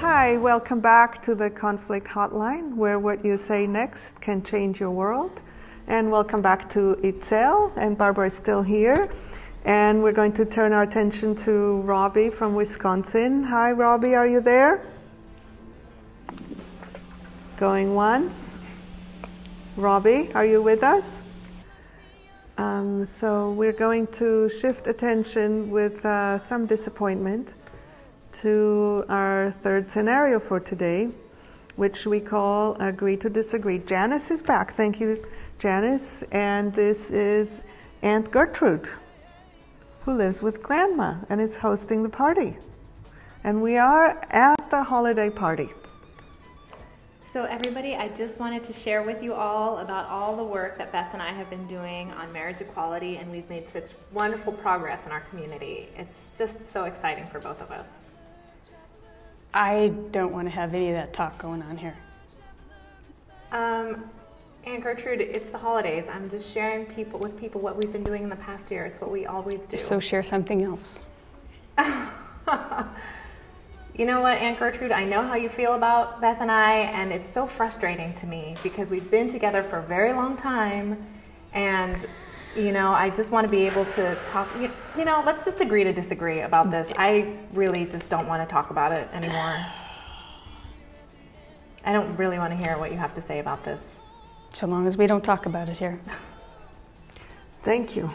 Hi, welcome back to the Conflict Hotline, where what you say next can change your world. And welcome back to Itzel, and Barbara is still here. And we're going to turn our attention to Robbie from Wisconsin. Hi, Robbie, are you there? Going once. Robbie, are you with us? So we're going to shift attention with some disappointment to our third scenario for today, which we call Agree to Disagree. Janice is back. Thank you, Janice. And this is Aunt Gertrude, who lives with Grandma and is hosting the party. And we are at the holiday party. So everybody, I just wanted to share with you all about all the work that Beth and I have been doing on marriage equality, and we've made such wonderful progress in our community. It's just so exciting for both of us. I don't want to have any of that talk going on here. Aunt Gertrude, it's the holidays. I'm just sharing with people what we've been doing in the past year. It's what we always do. So share something else. You know what, Aunt Gertrude, I know how you feel about Beth and I, and it's so frustrating to me because we've been together for a very long time, and you know, I just want to be able to talk, you know, let's just agree to disagree about this. I really just don't want to talk about it anymore. I don't really want to hear what you have to say about this. So long as we don't talk about it here. Thank you.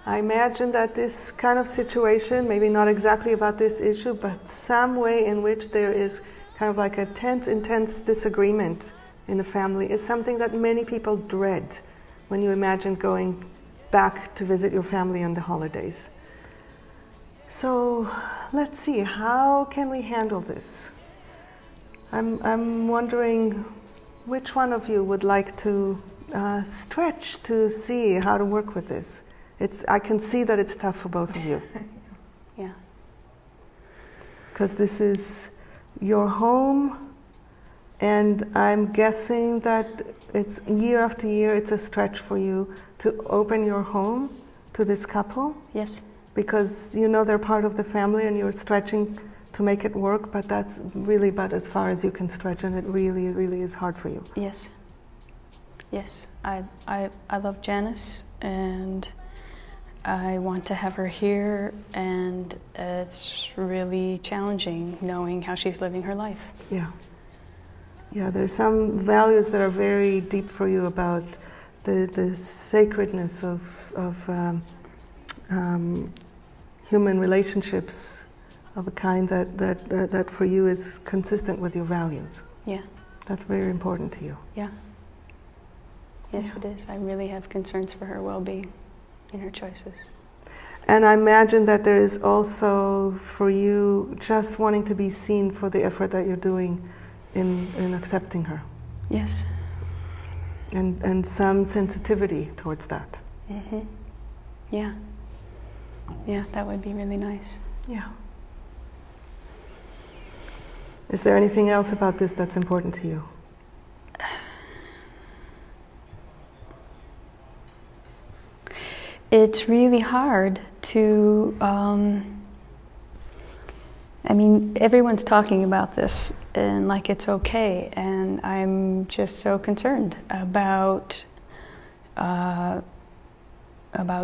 I imagine that this kind of situation, maybe not exactly about this issue, but some way in which there is kind of like a tense, intense disagreement in the family is something that many people dread when you imagine going back to visit your family on the holidays. So let's see, how can we handle this? I'm wondering which one of you would like to stretch to see how to work with this. I can see that it's tough for both of you. Yeah. Because this is your home, and I'm guessing that it's year after year it's a stretch for you to open your home to this couple. Yes. Because you know they're part of the family and you're stretching to make it work, but that's really about as far as you can stretch, and it really, really is hard for you. Yes. Yes. I love Janice, and I want to have her here, and it's really challenging knowing how she's living her life. Yeah. Yeah, there's some values that are very deep for you about the sacredness of human relationships of a kind that for you is consistent with your values. Yeah. That's very important to you. Yeah. Yes, yeah. It is. I really have concerns for her well-being in her choices. And I imagine that there is also for you just wanting to be seen for the effort that you're doing in accepting her. Yes. And some sensitivity towards that. Mm-hmm. Yeah. Yeah, that would be really nice. Yeah. Is there anything else about this that's important to you? It's really hard to, I mean, everyone's talking about this and like it's okay, and I'm just so concerned about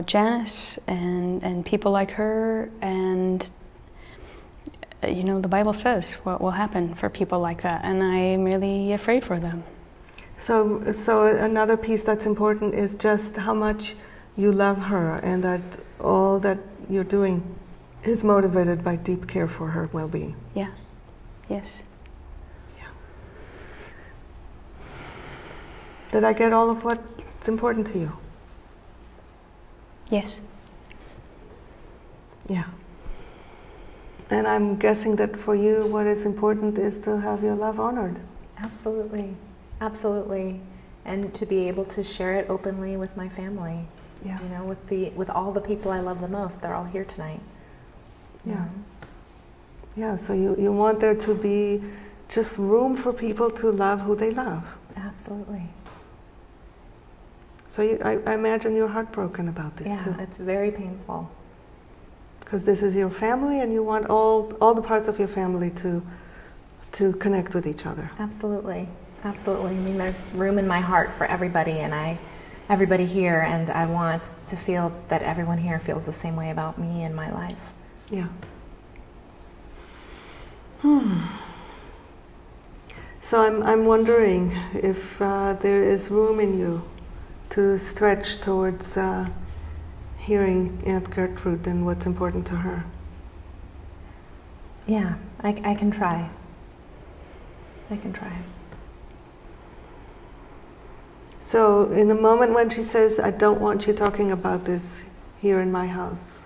Janice and people like her, and you know, the Bible says what will happen for people like that, and I'm really afraid for them. So another piece that's important is just how much you love her, and that all that you're doing is motivated by deep care for her well-being. Yeah. Yes. Yeah. Did I get all of what's important to you? Yes. Yeah. And I'm guessing that for you what is important is to have your love honored. Absolutely. Absolutely. And to be able to share it openly with my family. Yeah. You know, with all the people I love the most. They're all here tonight. Yeah. Yeah, so you want there to be just room for people to love who they love. Absolutely. So I imagine you're heartbroken about this too. Yeah, it's very painful. Because this is your family, and you want all the parts of your family to to connect with each other. Absolutely, absolutely. I mean, there's room in my heart for everybody, and everybody here, and I want to feel that everyone here feels the same way about me and my life. Yeah. So I'm wondering if there is room in you to stretch towards hearing Aunt Gertrude and what's important to her. Yeah, I can try. I can try. So in the moment when she says, I don't want you talking about this here in my house,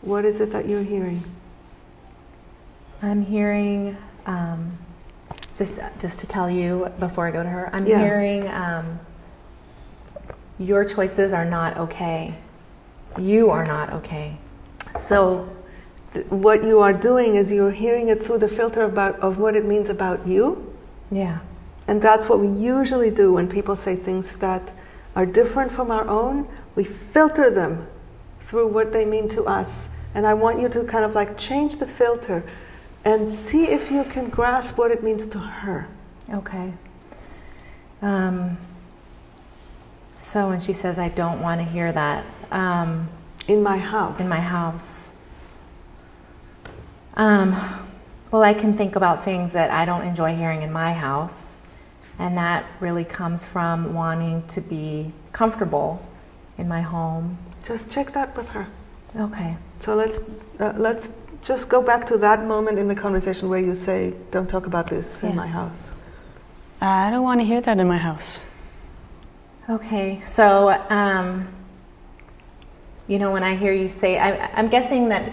what is it that you're hearing? I'm hearing, just to tell you before I go to her, I'm hearing your choices are not okay. You are not okay. So what you are doing is you're hearing it through the filter of what it means about you. Yeah. And that's what we usually do when people say things that are different from our own. We filter them through what they mean to us. And I want you to kind of like change the filter and see if you can grasp what it means to her. Okay. So when she says, I don't want to hear that. In my house. In my house. Well, I can think about things that I don't enjoy hearing in my house. And that really comes from wanting to be comfortable in my home. Just check that with her. Okay. So let's just go back to that moment in the conversation where you say, don't talk about this in my house. I don't want to hear that in my house. Okay, so, you know, when I hear you say, I'm guessing that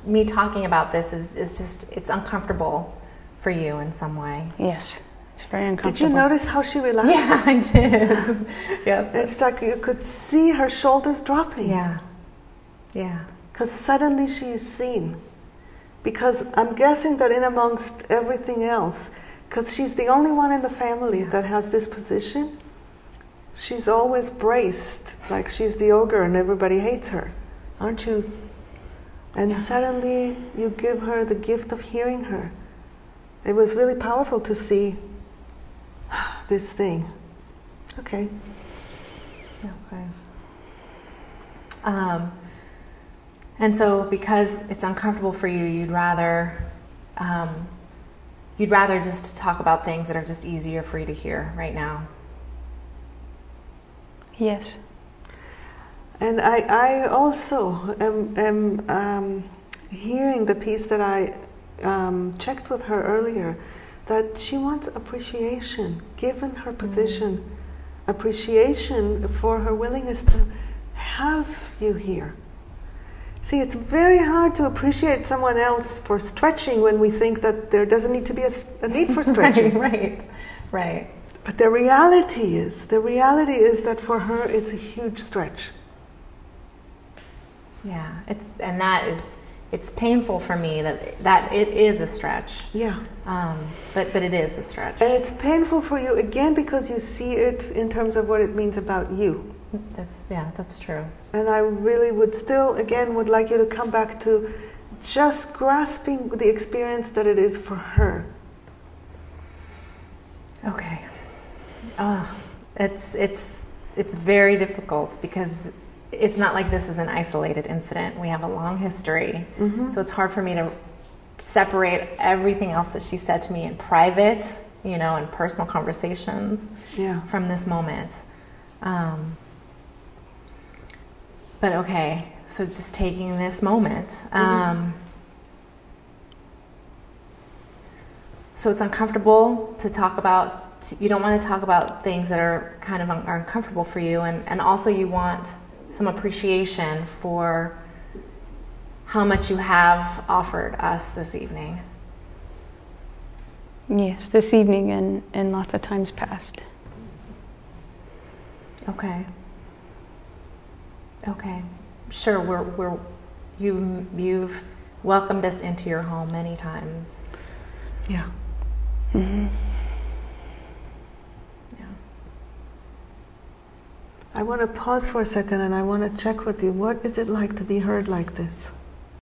me talking about this is just, it's uncomfortable for you in some way. Yes, it's very uncomfortable. Did you notice how she relaxed? Yeah, I did. Yeah. It's like you could see her shoulders dropping. Yeah, yeah. Because suddenly she's seen. Because I'm guessing that in amongst everything else, because she's the only one in the family that has this position, she's always braced, like she's the ogre and everybody hates her, aren't you? And suddenly you give her the gift of hearing her. It was really powerful to see this thing. Okay. Okay. And so because it's uncomfortable for you, you'd rather just talk about things that are just easier for you to hear right now. Yes. And I also am hearing the piece that I checked with her earlier, that she wants appreciation, given her position, appreciation for her willingness to have you here. See, it's very hard to appreciate someone else for stretching when we think that there doesn't need to be a need for stretching. Right. But the reality is that for her it's a huge stretch. Yeah, it's painful for me that it is a stretch. Yeah. But it is a stretch. And it's painful for you again because you see it in terms of what it means about you. That's true. And I really would would like you to come back to just grasping the experience that it is for her. Okay. It's very difficult because it's not like this is an isolated incident. We have a long history. So it's hard for me to separate everything else that she said to me in private, in personal conversations from this moment. But okay, so just taking this moment. So it's uncomfortable to talk about, you don't want to talk about things that are kind of are uncomfortable for you, and also you want some appreciation for how much you have offered us this evening. Yes, this evening and lots of times past. Okay. Okay. Sure, you've welcomed us into your home many times. Yeah. Mm-hmm. Yeah. I want to pause for a second and I want to check with you. What is it like to be heard like this?